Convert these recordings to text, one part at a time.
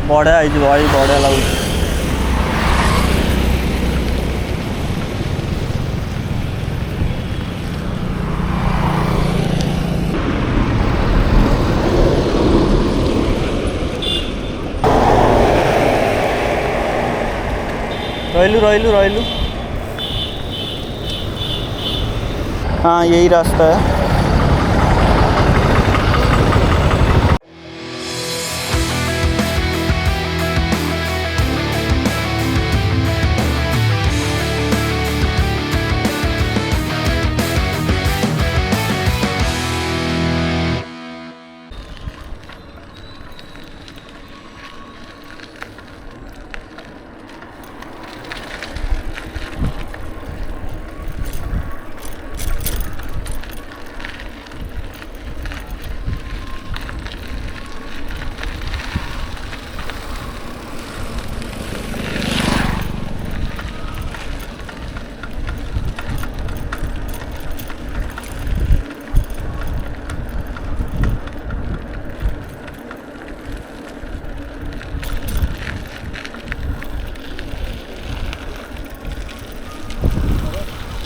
बढ़िया है भाई, बढ़िया लगुच। रहिलु रहिलु रहिलु। हाँ यही रास्ता है।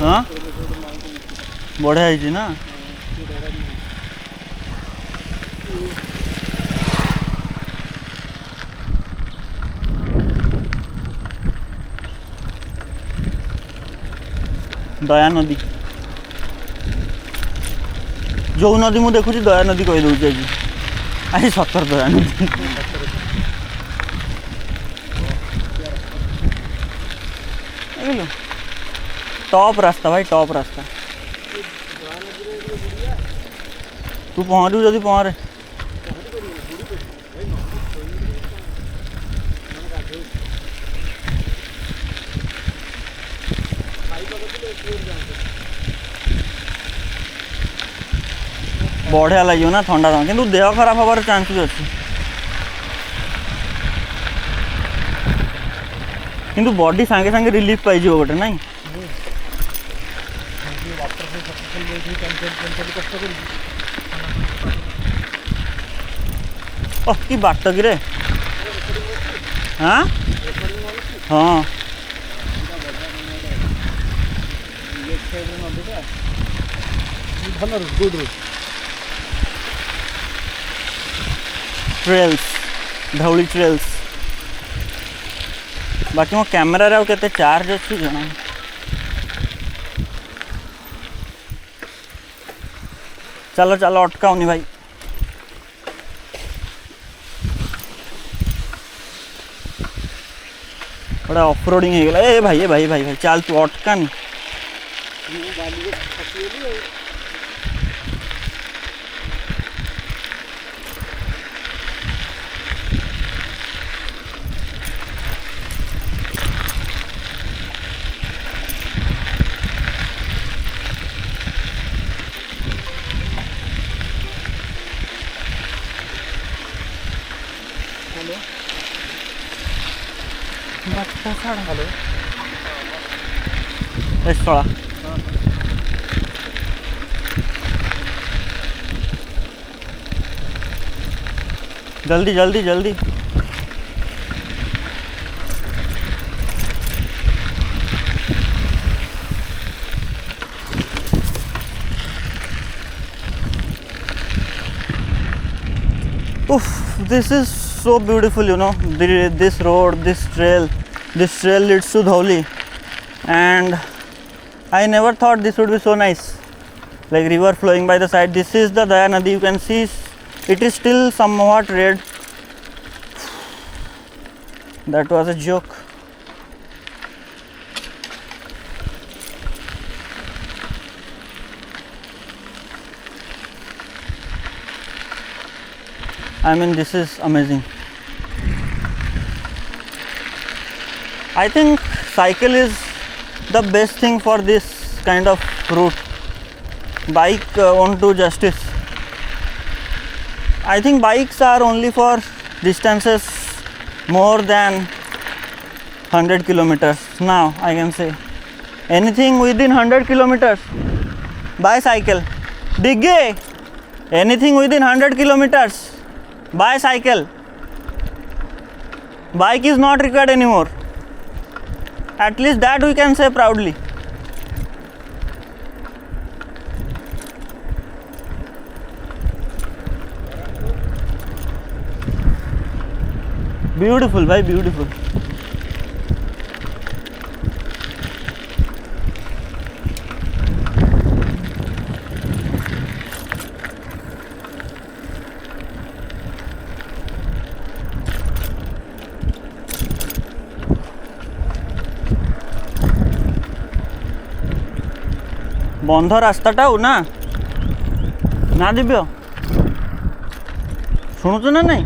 हाँ बढ़िया है ना। दया नदी, जो नदी मुझे देखुची दया नदी कही दूसरी आज। आज सतर दया नदी। टॉप रास्ता भाई, टॉप रास्ता। तू पहुँचू जदि पहुँचे। बढ़िया लगे ना ठंडा था, किंतु देह खराब हबार चांसेस अच्छी, किंतु बॉडी सांगे सांगे रिलीफ पाई गोटे नाई। ओह कि बाट कि रे। हाँ हाँ ट्रेल्स, धौली ट्रेल्स। बाकी मो कैमेरा रे केते चार्ज अच्छी जना। चलो चलो अटकाउनी भाई। बड़ा ऑफ रोडिंग हो गला। ए भाई ए भाई भाई भाई चल तू अटकानी। हेलो स्थला जल्दी जल्दी जल्दी। Oof, this is so beautiful, you know. This road, this trail leads to Dhauli, and I never thought this would be so nice, like river flowing by the side. This is the Daya Nadi. You can see it is still somewhat red. That was a joke. I mean, this is amazing. I think cycle is the best thing for this kind of route. Bike won't do justice. I think bikes are only for distances more than 100 kilometers. Now I can say anything within 100 kilometers by cycle. Digge, anything within 100 kilometers by cycle. Bike is not required anymore. At least that we can say proudly. Beautiful, bhai, beautiful. बंध रास्ताटा हो ना ना दिव्य शुणुचु ना नहीं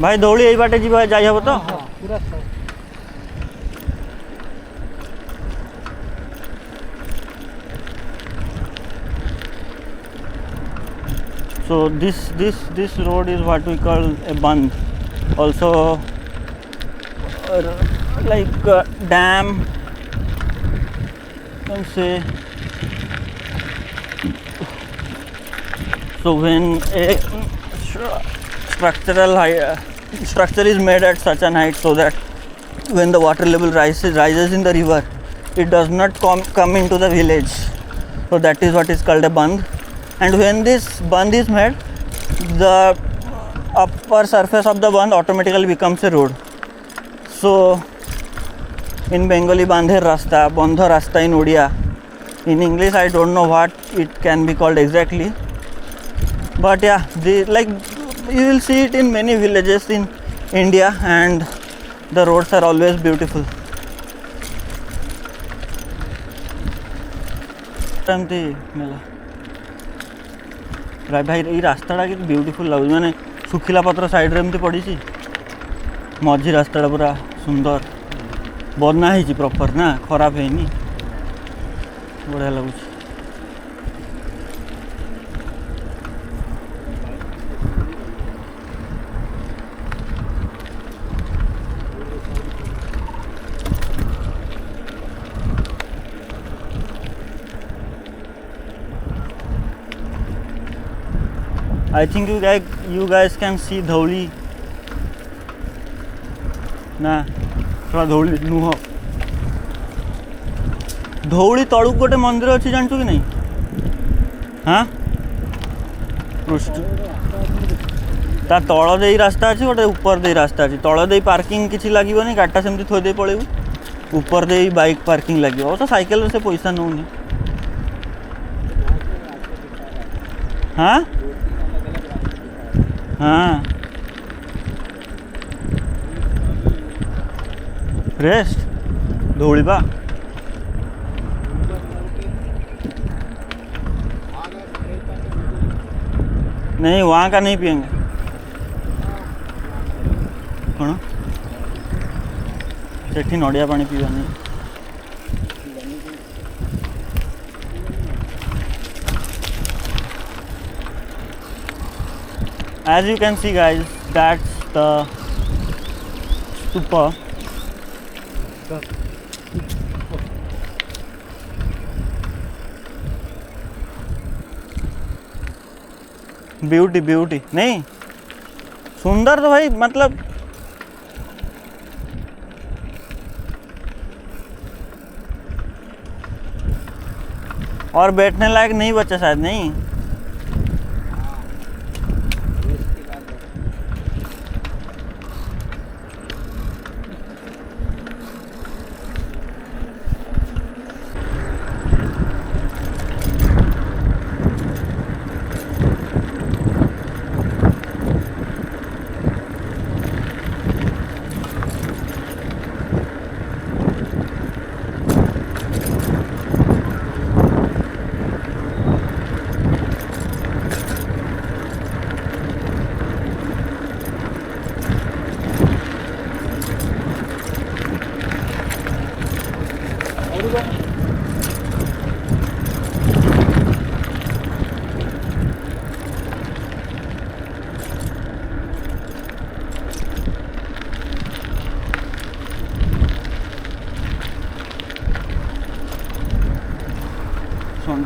भाई दौड़ी यही बाटे जी जाई हब तो पूरा so this road is what we call a band, also like dam, you can say. So when a structure is made at such an height so that when the water level rises in the river, it does not come into the village, so that is what is called a bandh. And when this bandh is made, the upper surface of the bandh automatically becomes a road. So in Bengali, bandher rasta, bandha rasta in Odia. In English I don't know what it can be called exactly, but yeah, you will see it in many villages in India, and the roads are always beautiful. भाई ये रास्ता कि beautiful लगुच माने सुखिला पत्र side रे एमती पड़ी मझी रास्ता पूरा सुंदर बना ही प्रॉपर ना खराब है बढ़िया लगुच. I think you guys can see Dhauli ना थोड़ा धौली नुह धौली तलू गोटे मंदिर अच्छी जानचु कि नहीं. हाँ पृष्ठ ता तल दे रास्ता अच्छी गोटे ऊपर दे रास्ता अच्छी तल दे पार्किंग किसी लगे गाड़टा सेमती थोदे पड़ेबू ऊपर दे बाइक पार्किंग लगे तो साइकेल से पैसा नौनी. हाँ हाँ रेस्ट धौड़ीबा नहीं वहाँ का नहीं पियेंगे कौन सेठी नड़िया पानी पीवा नहीं. As you can see guys, that's the stupa. Beauty नहीं सुंदर तो भाई मतलब और बैठने लायक नहीं बचा शायद नहीं.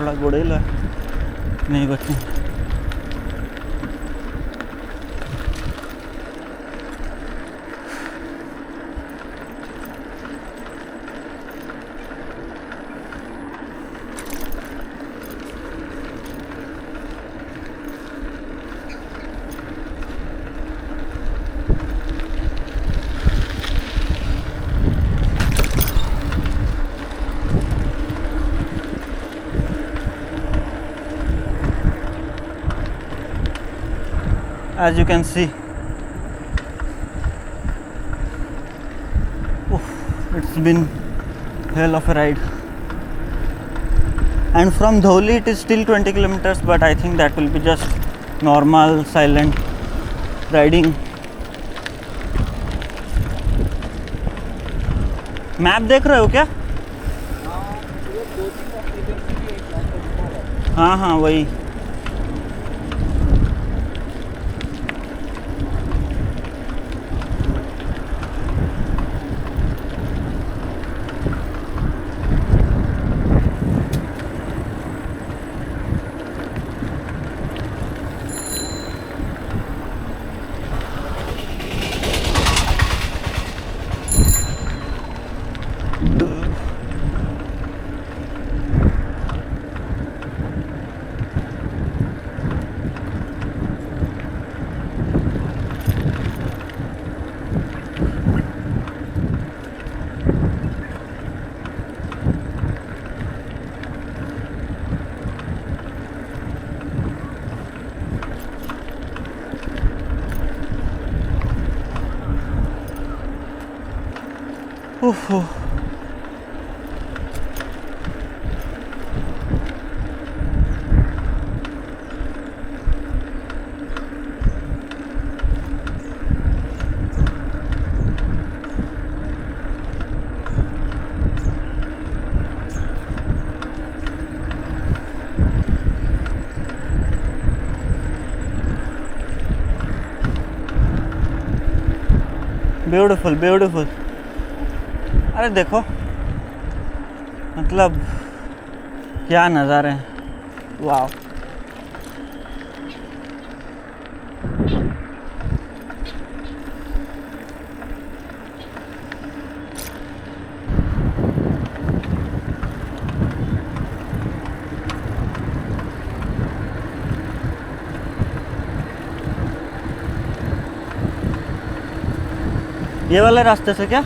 थोड़ा गोड़ेला नहीं बच्चे। As you can see, it's been hell of a ride, and from Dholi it is still 20 kilometers, but I think that will be just normal silent riding. Map देख रहे हो क्या? हाँ हाँ वही। Beautiful beautiful. अरे देखो मतलब क्या नज़ारे हैं, वाह। ये वाले रास्ते से क्या?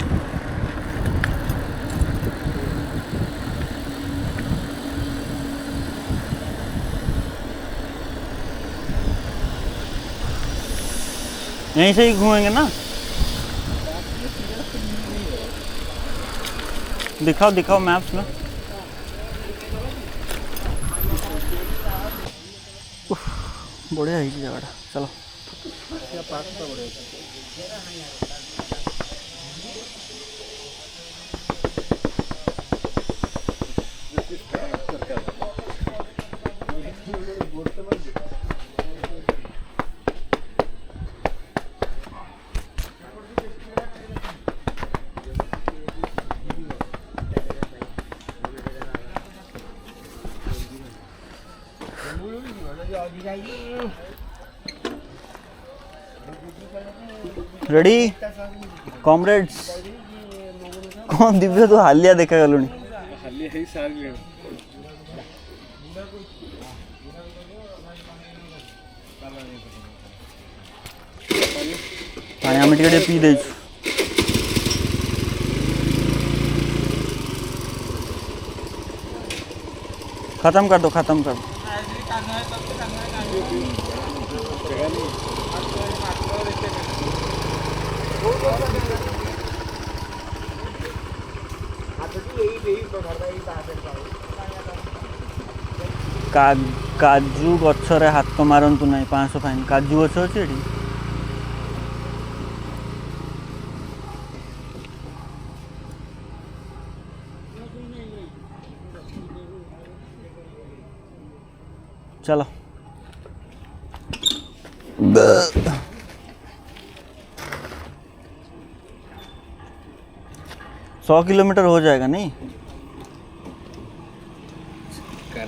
यहीं से ही घूमेंगे ना? दिखाओ दिखाओ मैप्स में। बढ़िया है जगह, चलो। Ready comrades? कौन दिव्य तो हालिया देखा गलुनी पानी आम टे पी दे। खत्म कर दो, खत्म कर दो। काजू गछरे हाथ मारतु ना, 500 फाइन। काजू गछ अच्छे ये चलो। 100 किलोमीटर हो जाएगा नहीं?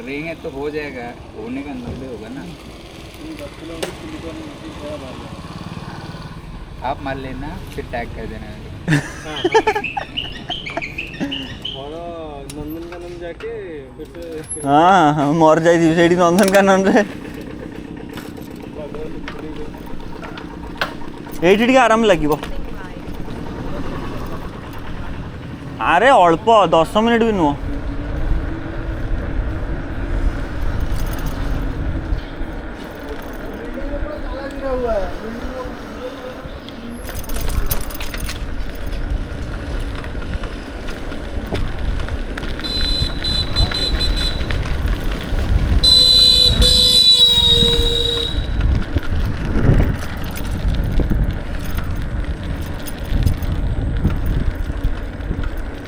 रेंगे तो हो जाएगा, होने का 90 होगा ना। 10 किलोमीटर आप मार लेना, फिर टैग कर देना मेरे और नंदनकानन जाके फिर से हाँ मर जाइए सेठी नंदनकानन रे एठी टिके आराम लागिबो अरे अल्प 10 मिनिट भी नुह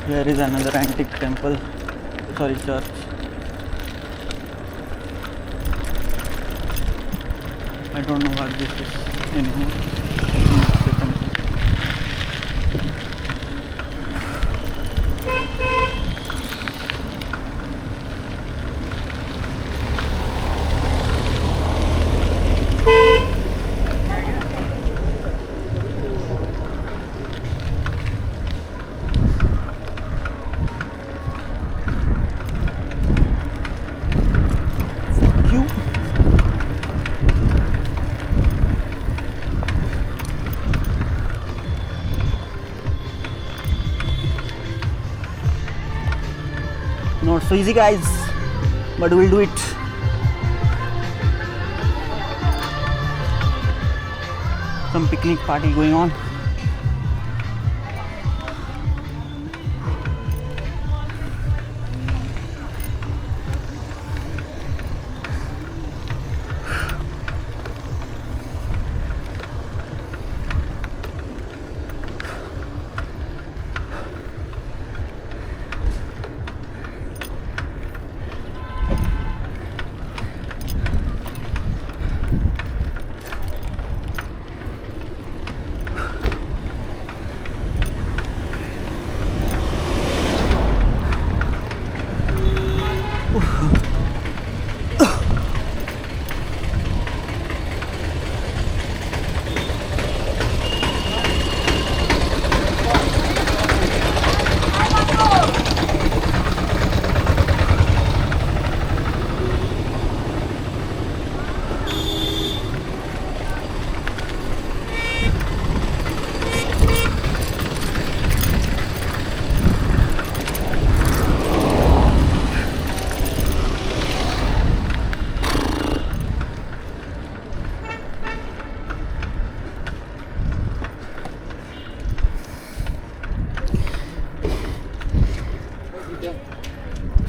Here is another antique temple, sorry church. I don't know what this is anymore. It's a temple. You not so easy guys, but we'll do it. Some picnic party going on.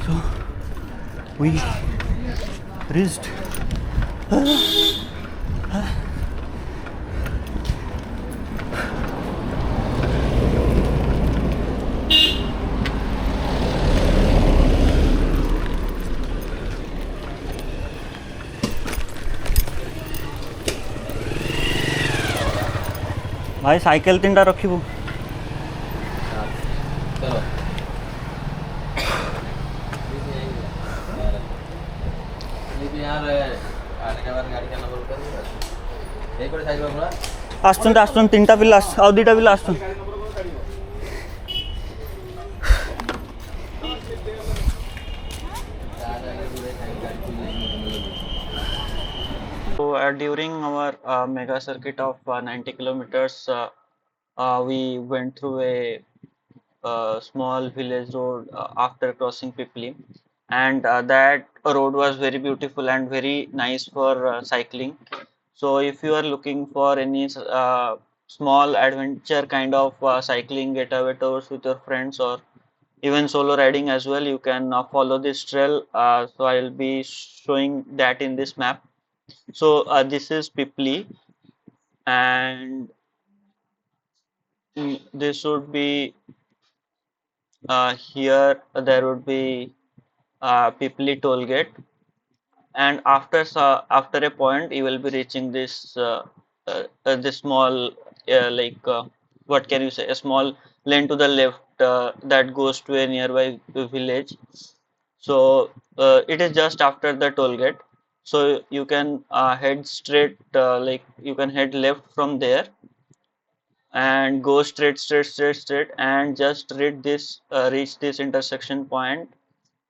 So we reached. भाई cycle 3टा रखिबू चलो यहाँ आने के बाद गाड़ी का number कर यही पर साइड में पूरा आसुन 3टा पिला आउ 2टा पिला आसुन So during our mega circuit of 90 kilometers, we went through a small village road after crossing Pipli, and that road was very beautiful and very nice for cycling. So if you are looking for any small adventure kind of cycling getaway tours with your friends or even solo riding as well, you can follow this trail. So I'll be showing that in this map. So this is Pipli, and this would be here. There would be Pipli toll gate, and after a point, you will be reaching this small what can you say, a small lane to the left that goes to a nearby village. So it is just after the toll gate. So you can head straight, like you can head left from there and go straight, and just reach this intersection point,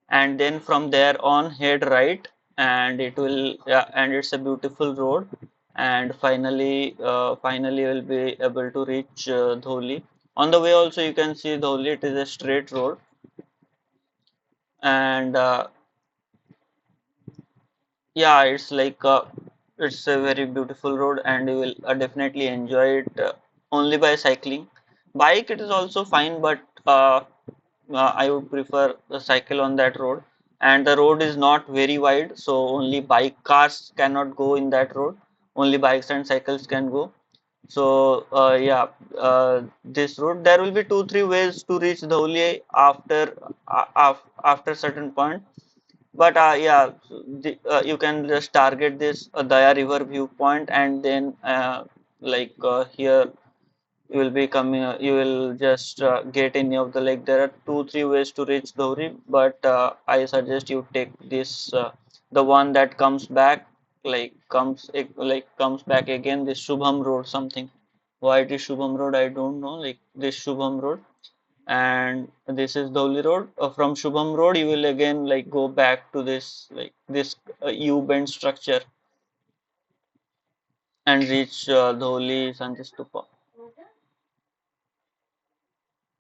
and then from there on head right, and it will, yeah, and it's a beautiful road, and finally you will be able to reach Dholi. On the way also you can see Dholi. It is a straight road, and yeah, it's a very beautiful road, and you will definitely enjoy it only by cycling. Bike it is also fine, but I would prefer the cycle on that road. And the road is not very wide, so only bike cars cannot go in that road. Only bikes and cycles can go. So yeah, this road, there will be two three ways to reach Dhaulia after certain point. But yeah, you can just target this Daya River viewpoint, and then here you will be coming. You will just get any of the lake. There are two three ways to reach Dhori, but I suggest you take this the one that comes back, comes back again. This Shubham Road something. Why it is Shubham Road, I don't know. Like this Shubham Road, and this is Dholi Road. From Shubham Road, you will again like go back to this U bend structure and reach Dholi Santi Stupa.